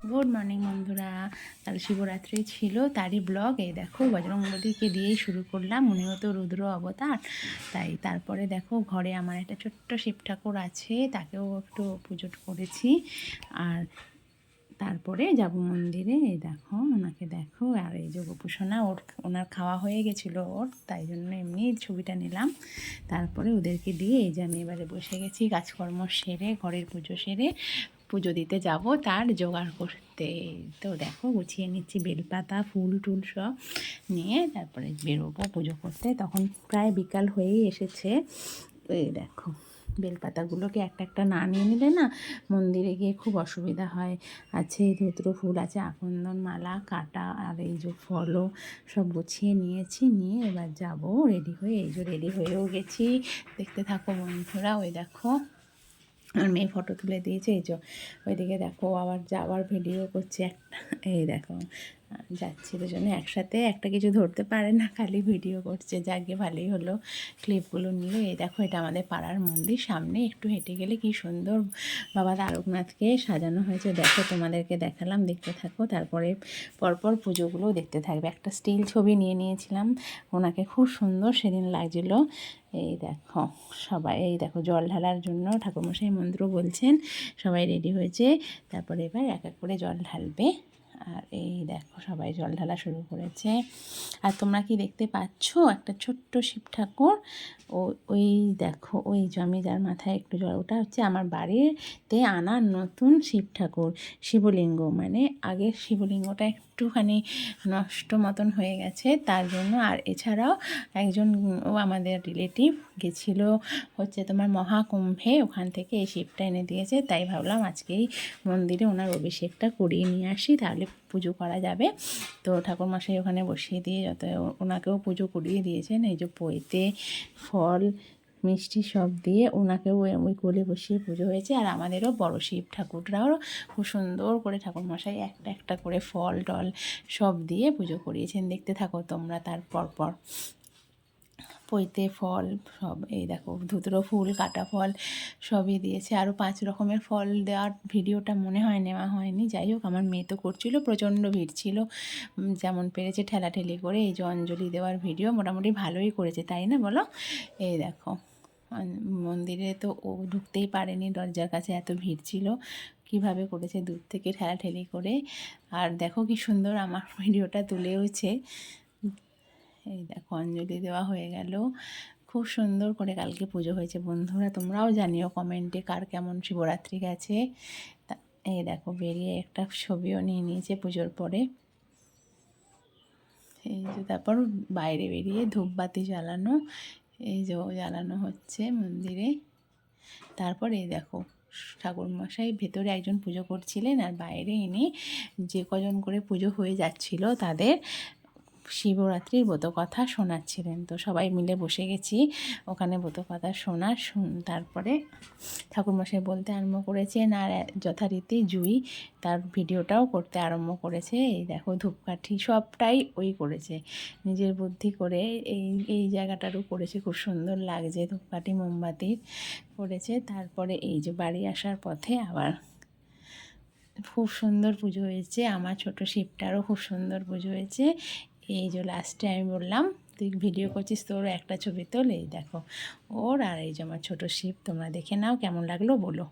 Good morning বন্ধুরা। কাল শিবরাত্রি ছিল, তারই ব্লগ। এই দেখো বজরংবলীকে দিয়েই শুরু করলাম, উনিও তো রুদ্র অবতার। তারপরে দেখো ঘরে আমার একটা ছোট্ট শিব ঠাকুর আছে, তাকেও একটু পুজো করেছি। আর তারপরে যাব মন্দিরে। এই দেখো ওনাকে দেখো, আর এই যে গোপুসোনা ওনার খাওয়া হয়ে গেছিলো তাই জন্য এমনি ছবিটা নিলাম। তারপরে ওদেরকে দিয়ে এই যে আমি এবারে বসে গেছি কাজকর্ম সেরে, ঘরের পুজো সেরে পুজো দিতে যাব, তার জোগাড় করতে। তো দেখো গুছিয়ে নিচ্ছি বেলপাতা ফুল টুল সব নিয়ে, তারপরে বেরোবো পুজো করতে। তখন প্রায় বিকাল হয়েই এসেছে। এই দেখো বেলপাতাগুলোকে একটা একটা না নিয়ে নিলে না মন্দিরে গিয়ে খুব অসুবিধা হয়। আছে ধুত্র ফুল, আছে আকন্দন মালা, কাটা, আর এই যে ফলও সব গুছিয়ে নিয়েছি। নিয়ে এবার যাব রেডি হয়ে। এই যে রেডি হয়েও গেছি, দেখতে থাকো বন্ধুরা। ওই দেখো আমার মেয়ে ফটো তুলে দিয়েছে, এই যে ওইদিকে দেখো আবার যাওয়ার ভিডিও করছে একটা। এই দেখো যাচ্ছি দুজনে একসাথে, একটা কিছু ধরতে পারে না, খালি ভিডিও করছে। যাকে ভালোই হলো, ক্লিপগুলো নিলে। এই দেখো এটা আমাদের পাড়ার মন্দির, সামনে একটু হেঁটে গেলে কি সুন্দর বাবা তারকনাথকে সাজানো হয়েছে। দেখো তোমাদেরকে দেখালাম, দেখতে থাকো। তারপরে পরপর পুজোগুলো দেখতে থাকবে। একটা স্টিল ছবি নিয়ে নিয়েছিলাম ওনাকে, খুব সুন্দর সেদিন লাগছিলো। এই দেখো সবাই, এই দেখো জল ঢালার জন্য ঠাকুরমশাই মন্ত্র বলছেন, সবাই রেডি হয়েছে। তারপরে এবার এক এক করে জল ঢালবে। আর এই দেখো সবাই জল ঢালা শুরু করেছে। আর তোমরা কি দেখতে পাচ্ছ একটা ছোট্ট শিব ঠাকুর? ওই দেখো, ওই যে আমি যার মাথায় একটু জল, ওটা হচ্ছে আমার বাড়িতে আনা নতুন শিব ঠাকুর, শিবলিঙ্গ। মানে আগের শিবলিঙ্গটা একটুখানি নষ্ট মতন হয়ে গেছে, তার জন্য। আর এছাড়াও একজন আমাদের রিলেটিভ গেছিলো হচ্ছে তোমার মহাকুম্ভে, ওখান থেকে এই শিবটা এনে দিয়েছে। তাই ভাবলাম আজকেই মন্দিরে ওনার অভিষেকটা করিয়ে নিয়ে আসি, তাহলে পুজো করা যাবে। তো ঠাকুরমশাই ওখানে বসিয়ে দিয়ে যত ওনাকেও পুজো করিয়ে দিয়েছেন। এই যে পৈতে ফল মিষ্টি সব দিয়ে ওনাকেও ওই কোলে বসিয়ে পুজো হয়েছে। আর আমাদেরও বড় শিব ঠাকুররাও খুব সুন্দর করে ঠাকুরমশাই একটা একটা করে ফল টল সব দিয়ে পুজো করিয়েছেন। দেখতে থাকো তোমরা তার পর পৈতে ফল সব। এই দেখো ধুতরো ফুল, কাটা ফল সবই দিয়েছে। আরও 5 রকমের ফল দেওয়ার ভিডিওটা মনে হয় নেওয়া হয়নি। যাই হোক আমার মেয়ে তো করছিল, প্রচণ্ড ভিড় ছিল, যেমন পেরেছে ঠেলাঠেলি করে। এই যে অঞ্জলি দেওয়ার ভিডিও মোটামুটি ভালোই করেছে, তাই না বলো? এই দেখো মন্দিরে তো ও ঢুকতেই পারেনি, দরজার কাছে এত ভিড় ছিল। কিভাবে করেছে দূর থেকে ঠেলাঠেলি করে। আর দেখো কি সুন্দর আমার ভিডিওটা তুলেওছে। এই দেখো অঞ্জলি দেওয়া হয়ে গেল, খুব সুন্দর করে কালকে পুজো হয়েছে বন্ধুরা। তোমরাও জানিও কমেন্টে কার কেমন শিবরাত্রি গেছে। এই দেখো বেরিয়ে একটা ছবিও নিয়ে নিয়েছে পুজোর পরে। এই যে তারপর বাইরে বেরিয়ে ধূপবাতি জ্বালানো, এই যে জ্বালানো হচ্ছে মন্দিরে। তারপর এই দেখো ঠাকুরমশাই ভেতরে একজন পুজো করছিলেন, আর বাইরে এনে যে কজন করে পুজো হয়ে যাচ্ছিল তাদের শিবরাত্রির ব্রতকথা শোনাচ্ছিলেন। তো সবাই মিলে বসে গেছি ওখানে ব্রতকথা শোনার। তারপরে ঠাকুরমশাই বলতে আরম্ভ করেছেন, আর যথারীতি জুই তার ভিডিওটাও করতে আরম্ভ করেছে। এই দেখো ধূপকাঠি সবটাই ওই করেছে নিজের বুদ্ধি করে। এই এই জায়গাটারও করেছে, খুব সুন্দর লাগছে, ধূপকাঠি মোমবাতির করেছে। তারপরে এই যে বাড়ি আসার পথে আবার খুব সুন্দর পুজো হয়েছে। আমার ছোট শিবটারও খুব সুন্দর পুজো হয়েছে। এই যে লাস্টে আমি বললাম তুই ভিডিও করছিস, তোর একটা ছবি তোল। এই দেখো ওর, আর এই যে আমার ছোটো শিব। তোমরা দেখে নাও কেমন লাগলো বলো।